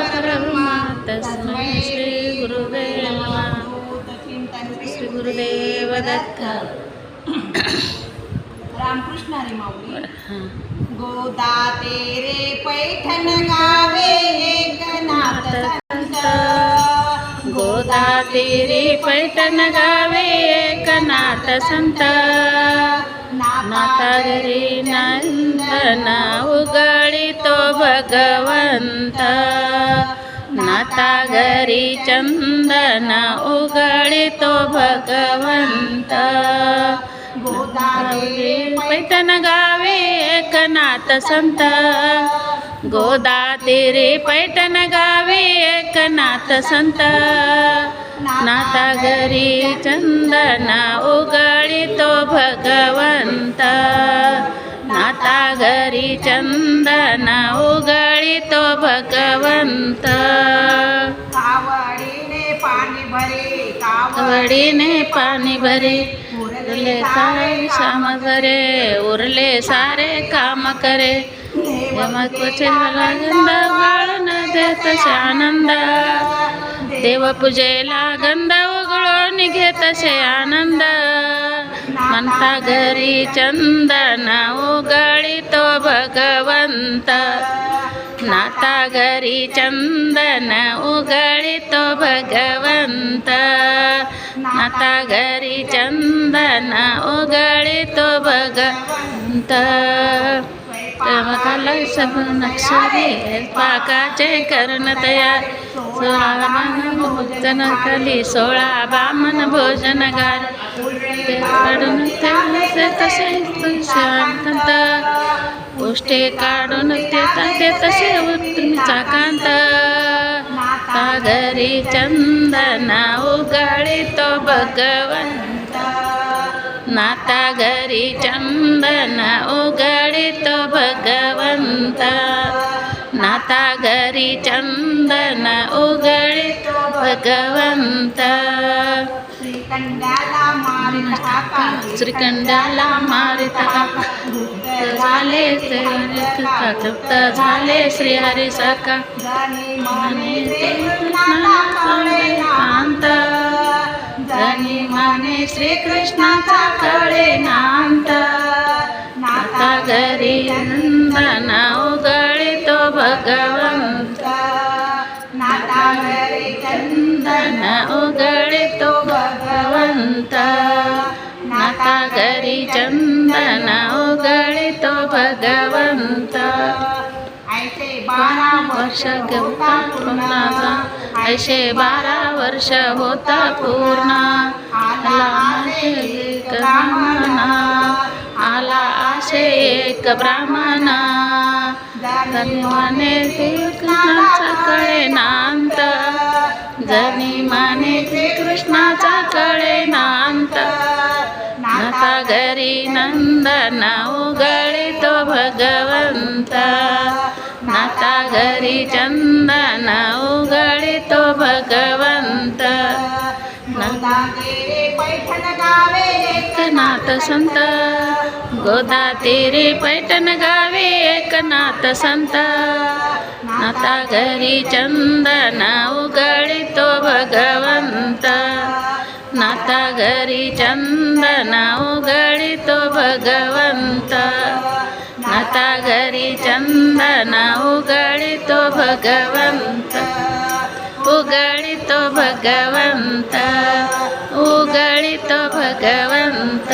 परब्रह्म तस्मै श्री गुरुदेव नमः. श्री गुरुदेव दत्त. रामकृष्ण हरी माऊली. हां. गोदा तेरे पैठण गावे एकनाथ संत. गोदा तेरी पैठण गावे एकनाथ संत. नाता घरी नंदन उघडितो भगवंत. नाता घरी चंदन उघडितो भगवंत. गोदावरी पैठण गावे एकनाथ संत. गोदा तेरे पैठण गावे एकनाथ संत. नाता घरी चंदन उघडितो भगवंत. नाता घरी चंदन उघडितो भगवंत. कावडीने पाणी भरे कावडीने पाणी भरे उरले सारे श्याम भरे. उरले सारे काम करे. देवपूजेला गंध उघळून देतसे आनंद. देवपूजेला गंध उघळून घेतसे आनंद. म्हणता घरी चंदन उघडितो भगवंत. नाता घरी चंदन उघडितो भगवंत. नाता घरी चंदन उघडितो भगवंत. तेव्हा सब नक्षरी पाकाचे करण तयार. 16 बामण भोजन खाली 16 बामण भोजन गार. ते काढून ते तसे शांत. गोष्टी काढून ते तसे उत्तमीचा कांत. घरी चंदन उघडितो भगवंत. नाता घरी चंदन उघडितो भगवंत. नाता घरी चंदन उघडितो भगवंत. श्रीखंडाला मारिता झाले तृप्त झाले श्री हरी सखा. शांत जनी माने श्रीकृष्णाचा कळे नांत. नाता घरी नंदन उघडितो भगवंत. नाता घरी चंदन उघडितो भगवंत. नाता घरी चंदन उघडितो भगवंत. ऐसे 12 वर्ष होता पूर्णाचा. ऐसे 12 वर्ष होता पूर्ण. आला एक ब्राह्मण. आला असे एक ब्राह्मण. जनिमाने श्रीकृष्णाचा कळे नांत. जनिमाने श्रीकृष्णाचा कळे नांत. नाता घरी नंदन उघडितो भगवंत. नाता घरी चंदन उघडितो भगवंत. पैठण गावे एकनाथ संत. गोदा तेरे पैठण गावे एकनाथ संत. नाता घरी चंदन उघडितो भगवंत. नाता घरी चंदन उघडितो भगवंत. नाता घरी चंदन उघडितो भगवंत. उघडितो भगवंत. उघडितो भगवंत.